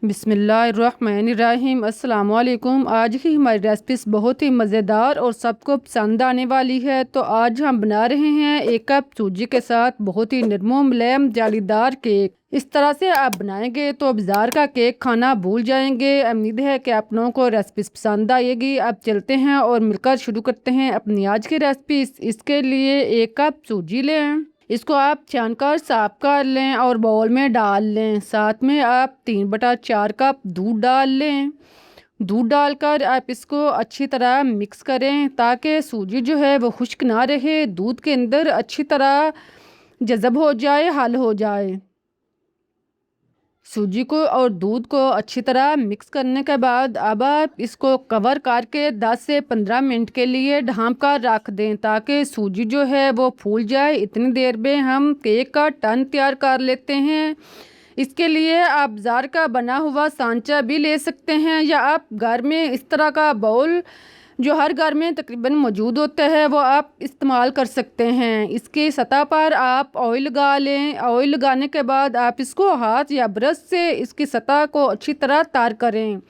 बिस्मिल्लाहिर्रहमानिर्रहीम। अस्सलाम वालेकुम। आज की हमारी रेसिपीज़ बहुत ही मज़ेदार और सबको पसंद आने वाली है। तो आज हम बना रहे हैं 1 कप सूजी के साथ बहुत ही नरम मुलायम जालीदार केक। इस तरह से आप बनाएंगे तो बाज़ार का केक खाना भूल जाएंगे। उम्मीद है कि आप लोगों को रेसिपीज़ पसंद आएगी। अब चलते हैं और मिलकर शुरू करते हैं अपनी आज की रेसिपीज़। इसके लिए 1 कप सूजी लें, इसको आप छानकर साफ कर लें और बाउल में डाल लें। साथ में आप 3/4 कप दूध डाल लें। दूध डालकर आप इसको अच्छी तरह मिक्स करें ताकि सूजी जो है वो खुश्क ना रहे, दूध के अंदर अच्छी तरह जज़ब हो जाए, हल हो जाए। सूजी को और दूध को अच्छी तरह मिक्स करने के बाद अब आप इसको कवर करके 10 से 15 मिनट के लिए ढाँप कर रख दें ताकि सूजी जो है वो फूल जाए। इतनी देर में हम केक का टन तैयार कर लेते हैं। इसके लिए आप बाज़ार का बना हुआ सांचा भी ले सकते हैं या आप घर में इस तरह का बाउल जो हर घर में तकरीबन मौजूद होता है वो आप इस्तेमाल कर सकते हैं। इसकी सतह पर आप ऑयल लगा लें। ऑयल लगाने के बाद आप इसको हाथ या ब्रश से इसकी सतह को अच्छी तरह तार करें।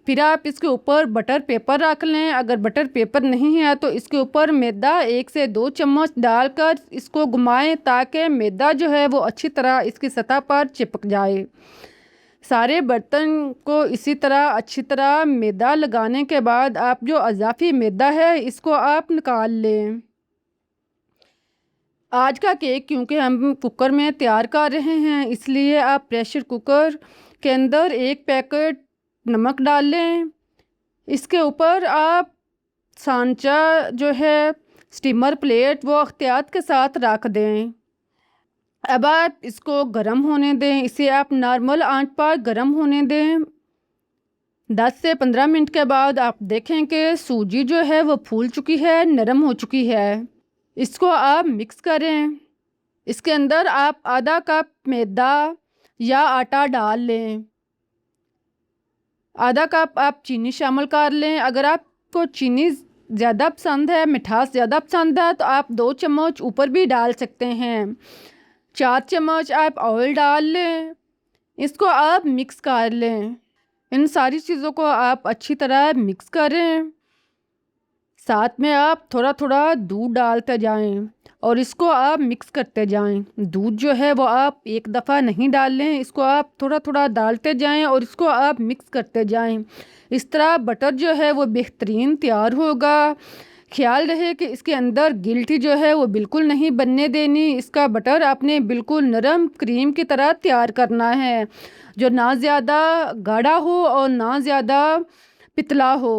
फिर आप इसके ऊपर बटर पेपर रख लें। अगर बटर पेपर नहीं है तो इसके ऊपर मैदा 1 से 2 चम्मच डालकर इसको घुमाएं ताकि मैदा जो है वो अच्छी तरह इसकी सतह पर चिपक जाए। सारे बर्तन को इसी तरह अच्छी तरह मैदा लगाने के बाद आप जो अज़ाफ़ी मैदा है इसको आप निकाल लें। आज का केक क्योंकि हम कुकर में तैयार कर रहे हैं इसलिए आप प्रेशर कुकर के अंदर 1 पैकेट नमक डाल लें। इसके ऊपर आप सांचा जो है स्टीमर प्लेट वो एहतियात के साथ रख दें। अब आप इसको गर्म होने दें। इसे आप नॉर्मल आंच पर गर्म होने दें। 10 से 15 मिनट के बाद आप देखें कि सूजी जो है वो फूल चुकी है, नरम हो चुकी है। इसको आप मिक्स करें। इसके अंदर आप आधा कप मैदा या आटा डाल लें। आधा कप आप चीनी शामिल कर लें। अगर आपको चीनी ज़्यादा पसंद है, मिठास ज़्यादा पसंद है तो आप 2 चम्मच ऊपर भी डाल सकते हैं। 4 चम्मच आप ऑयल डाल लें। इसको आप मिक्स कर लें। इन सारी चीज़ों को आप अच्छी तरह मिक्स करें। साथ में आप थोड़ा थोड़ा दूध डालते जाएं और इसको आप मिक्स करते जाएं। दूध जो है वो आप एक दफ़ा नहीं डाल लें, इसको आप थोड़ा थोड़ा डालते जाएं और इसको आप मिक्स करते जाएं। इस तरह बटर जो है वो बेहतरीन तैयार होगा। ख्याल रहे कि इसके अंदर गिल्टी जो है वो बिल्कुल नहीं बनने देनी। इसका बटर आपने बिल्कुल नरम क्रीम की तरह तैयार करना है, जो ना ज़्यादा गाढ़ा हो और ना ज़्यादा पतला हो।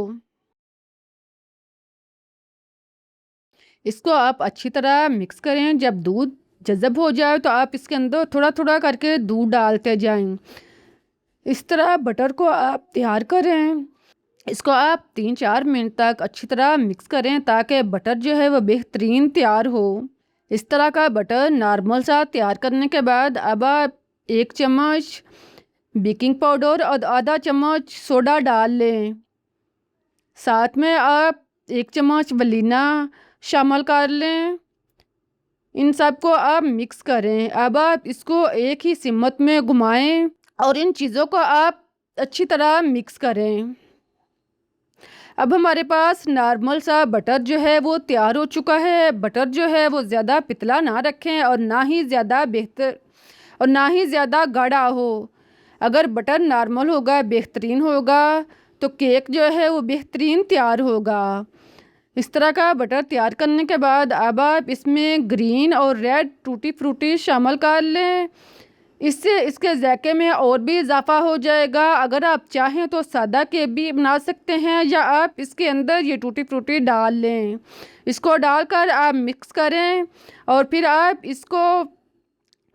इसको आप अच्छी तरह मिक्स करें। जब दूध जज़ब हो जाए तो आप इसके अंदर थोड़ा थोड़ा करके दूध डालते जाएं। इस तरह बटर को आप तैयार करें। इसको आप 3-4 मिनट तक अच्छी तरह मिक्स करें ताकि बटर जो है वह बेहतरीन तैयार हो। इस तरह का बटर नॉर्मल सा तैयार करने के बाद अब आप 1 चम्मच बेकिंग पाउडर और आधा चम्मच सोडा डाल लें। साथ में आप 1 चम्मच वनीला शामिल कर लें। इन सब को आप मिक्स करें। अब आप इसको एक ही सिमत में घुमाएं और इन चीज़ों को आप अच्छी तरह मिक्स करें। अब हमारे पास नॉर्मल सा बटर जो है वो तैयार हो चुका है। बटर जो है वो ज़्यादा पतला ना रखें और ना ही ज़्यादा गाढ़ा हो। अगर बटर नॉर्मल होगा, बेहतरीन होगा तो केक जो है वो बेहतरीन तैयार होगा। इस तरह का बटर तैयार करने के बाद अब आप इसमें ग्रीन और रेड टूटी फ्रूटी शामिल कर लें। इससे इसके जायके में और भी इजाफा हो जाएगा। अगर आप चाहें तो सादा केक भी बना सकते हैं या आप इसके अंदर ये टूटी फ्रूटी डाल लें। इसको डालकर आप मिक्स करें और फिर आप इसको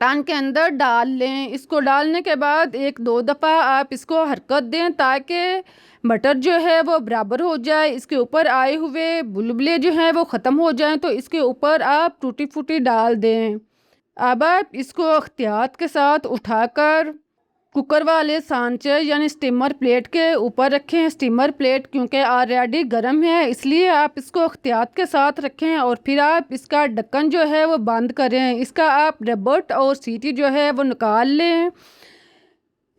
पैन के अंदर डाल लें। इसको डालने के बाद 1-2 दफ़ा आप इसको हरकत दें ताकि बटर जो है वो बराबर हो जाए। इसके ऊपर आए हुए बुलबुले जो हैं वो ख़त्म हो जाएं तो इसके ऊपर आप टूटी फ्रूटी डाल दें। अब आप इसको एहतियात के साथ उठाकर कुकर वाले सांचे यानी स्टीमर प्लेट के ऊपर रखें। स्टीमर प्लेट क्योंकि ऑलरेडी गर्म है इसलिए आप इसको एहतियात के साथ रखें और फिर आप इसका ढक्कन जो है वो बंद करें। इसका आप रबट और सीटी जो है वो निकाल लें।